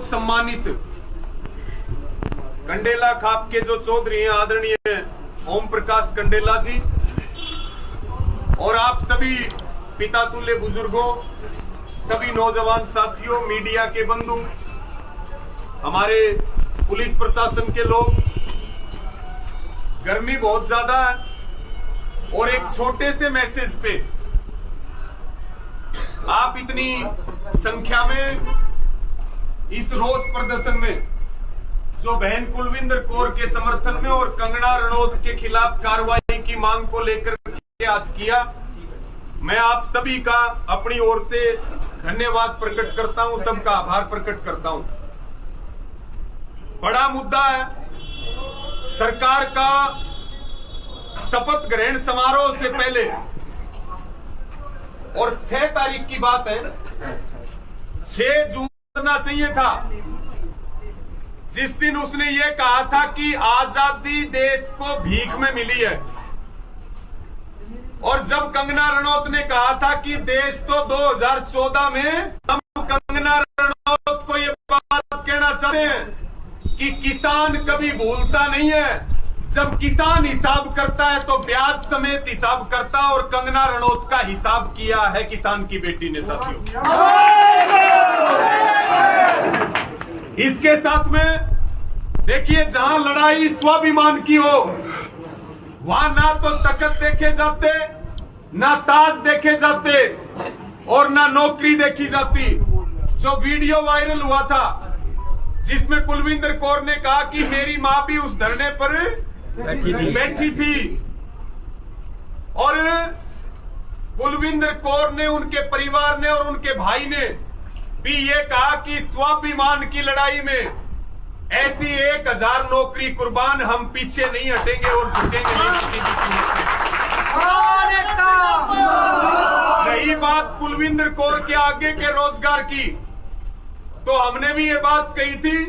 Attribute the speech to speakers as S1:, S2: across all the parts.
S1: सम्मानित कंडेला खाप के जो चौधरी हैं आदरणीय ओम प्रकाश कंडेला जी, और आप सभी पिता तुल्य बुजुर्गों, सभी नौजवान साथियों, मीडिया के बंधु, हमारे पुलिस प्रशासन के लोग, गर्मी बहुत ज्यादा है और एक छोटे से मैसेज पे आप इतनी संख्या में इस रोष प्रदर्शन में जो बहन कुलविंदर कौर के समर्थन में और कंगना रणौत के खिलाफ कार्रवाई की मांग को लेकर के आज किया, मैं आप सभी का अपनी ओर से धन्यवाद प्रकट करता हूं, सबका आभार प्रकट करता हूं। बड़ा मुद्दा है, सरकार का शपथ ग्रहण समारोह से पहले, और 6 तारीख की बात है, 6 जून करना चाहिए था, जिस दिन उसने ये कहा था कि आजादी देश को भीख में मिली है। और जब कंगना रनौत ने कहा था कि देश तो 2014 में, हम कंगना रनौत को ये बात कहना चाहते हैं कि किसान कभी भूलता नहीं है। जब किसान हिसाब करता है तो ब्याज समेत हिसाब करता है, और कंगना रनौत का हिसाब किया है किसान की बेटी ने साथियों। इसके साथ में देखिए, जहां लड़ाई स्वाभिमान की हो वहां ना तो तकत देखे जाते, ना ताज देखे जाते और ना नौकरी देखी जाती। जो वीडियो वायरल हुआ था जिसमें कुलविंदर कौर ने कहा कि मेरी मां भी उस धरने पर बैठी थी, और कुलविंदर कौर ने, उनके परिवार ने और उनके भाई ने भी ये कहा कि स्वाभिमान की लड़ाई में ऐसी 1000 नौकरी कुर्बान, हम पीछे नहीं हटेंगे और झुकेंगे नहीं। रही बात कुलविंदर कौर के आगे के रोजगार की, तो हमने भी ये बात कही थी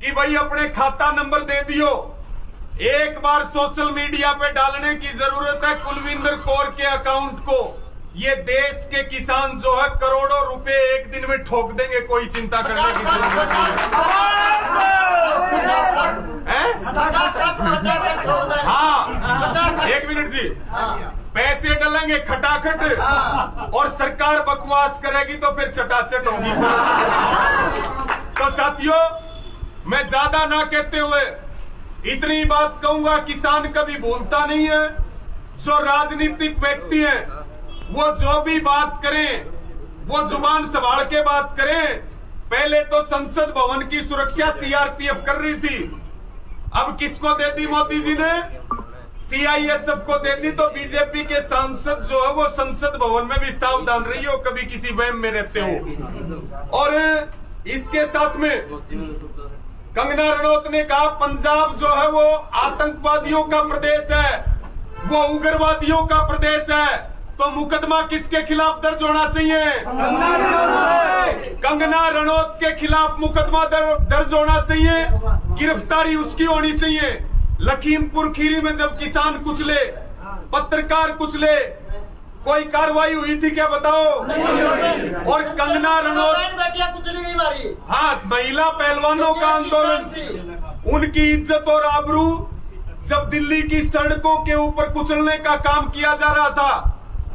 S1: कि भाई अपने खाता नंबर दे दियो, एक बार सोशल मीडिया पे डालने की जरूरत है कुलविंदर कौर के अकाउंट को। ये देश के किसान जो है करोड़ों रुपए एक दिन में ठोक देंगे, कोई चिंता करने की जरूरत नहीं है। हाँ, 1 मिनट जी, पैसे डलेंगे खटाखट और सरकार बकवास करेगी तो फिर चटाचट होगी। तो साथियों, मैं ज्यादा ना कहते हुए इतनी बात कहूंगा, किसान कभी भूलता नहीं है। जो राजनीतिक व्यक्ति हैं वो जो भी बात करें वो जुबान संभाल के बात करें। पहले तो संसद भवन की सुरक्षा सीआरपीएफ कर रही थी, अब किसको दे दी मोदी जी ने? सीआईएसएफ को दे दी। तो बीजेपी के सांसद जो है वो संसद भवन में भी सावधान रहिए हो, कभी किसी वहम में रहते हो। और इसके साथ में कंगना रनौत ने कहा पंजाब जो है वो आतंकवादियों का प्रदेश है, वो उग्रवादियों का प्रदेश है, तो मुकदमा किसके खिलाफ दर्ज होना चाहिए? कंगना रनौत के खिलाफ मुकदमा दर्ज होना चाहिए, गिरफ्तारी उसकी होनी चाहिए। लखीमपुर खीरी में जब किसान कुचले, पत्रकार कुचले, कोई कार्रवाई हुई थी क्या बताओ? और कंगना रनौत, हाँ, महिला पहलवानों का आंदोलन, उनकी इज्जत और आबरू जब दिल्ली की सड़कों के ऊपर कुचलने का काम किया जा रहा था,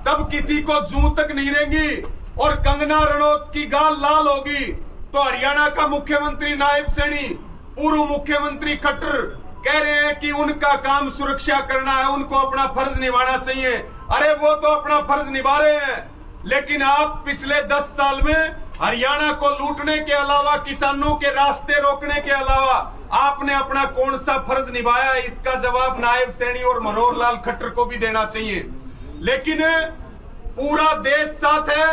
S1: तब किसी को जूं तक नहीं रहेंगी और कंगना रनौत की गाल लाल होगी। तो हरियाणा का मुख्यमंत्री नायब सैनी, पूर्व मुख्यमंत्री खट्टर कह रहे हैं कि उनका काम सुरक्षा करना है, उनको अपना फर्ज निभाना चाहिए। अरे वो तो अपना फर्ज निभा रहे हैं, लेकिन आप पिछले 10 साल में हरियाणा को लूटने के अलावा, किसानों के रास्ते रोकने के अलावा आपने अपना कौन सा फर्ज निभाया? इसका जवाब नायब सैनी और मनोहर लाल खट्टर को भी देना चाहिए। लेकिन पूरा देश साथ है,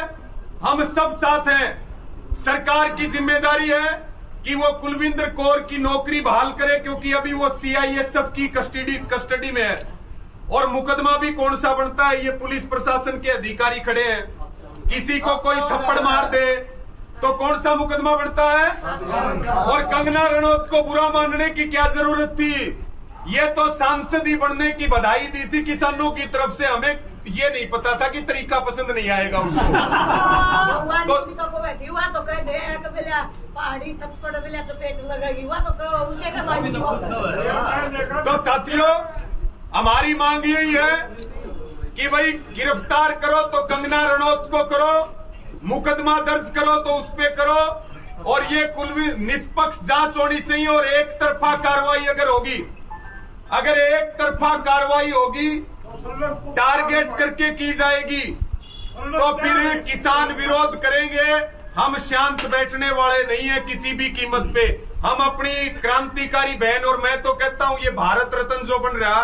S1: हम सब साथ हैं। सरकार की जिम्मेदारी है कि वो कुलविंदर कौर की नौकरी बहाल करे, क्योंकि अभी वो सीआईएसएफ की कस्टडी में है। और मुकदमा भी कौन सा बनता है? ये पुलिस प्रशासन के अधिकारी खड़े हैं, किसी को कोई थप्पड़ मार दे तो कौन सा मुकदमा बनता है? और कंगना रनौत को बुरा मानने की क्या जरूरत थी? ये तो सांसद ही बनने की बधाई दी थी किसानों की तरफ से, हमें ये नहीं पता था कि तरीका पसंद नहीं आएगा उसको।
S2: पहाड़ी थप्पड़ मिले पेट लगेगी वह तो उसे का मांग
S1: तो साथियों, हमारी मांग यही है कि भाई गिरफ्तार करो तो कंगना रनौत को करो, मुकदमा दर्ज करो तो उस पे करो, और ये कुल निष्पक्ष जांच होनी चाहिए। और एक तरफा कार्रवाई अगर होगी, अगर एक तरफा कार्रवाई होगी, टारगेट करके की जाएगी, तो फिर किसान विरोध करेंगे। हम शांत बैठने वाले नहीं है किसी भी कीमत पे। हम अपनी क्रांतिकारी बहन, और मैं तो कहता हूं ये भारत रत्न जो बन रहा,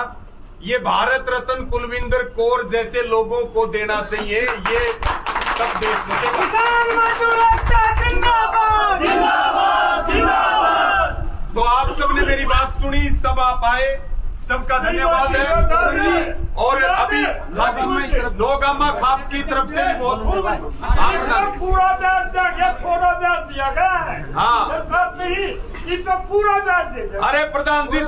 S1: ये भारत रत्न कुलविंदर कौर जैसे लोगों को देना चाहिए। ये सब देश बचेगा। तो आप सबने मेरी बात सुनी, सब आप आए, सबका धन्यवाद है। और अभी लोगामा खाप की तरफ से भी बहुत
S3: पूरा दर्ज दिया गया है।
S1: हाँ,
S3: सरकार नहीं, इतना पूरा दर्ज दे दिया।
S1: अरे प्रधान जी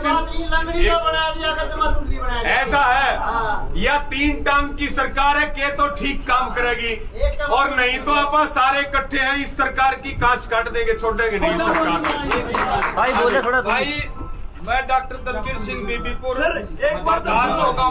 S1: ऐसा है, या 3 टांग की सरकार है के तो ठीक काम करेगी, और नहीं तो आप सारे इकट्ठे हैं इस सरकार की कांच काट देंगे, छोड़ेंगे नहीं सरकार।
S4: भाई बोले थोड़ा
S5: भाई, मैं डॉक्टर दलबीर सिंह बीबीपुर
S3: एक बार
S5: प्रधान होगा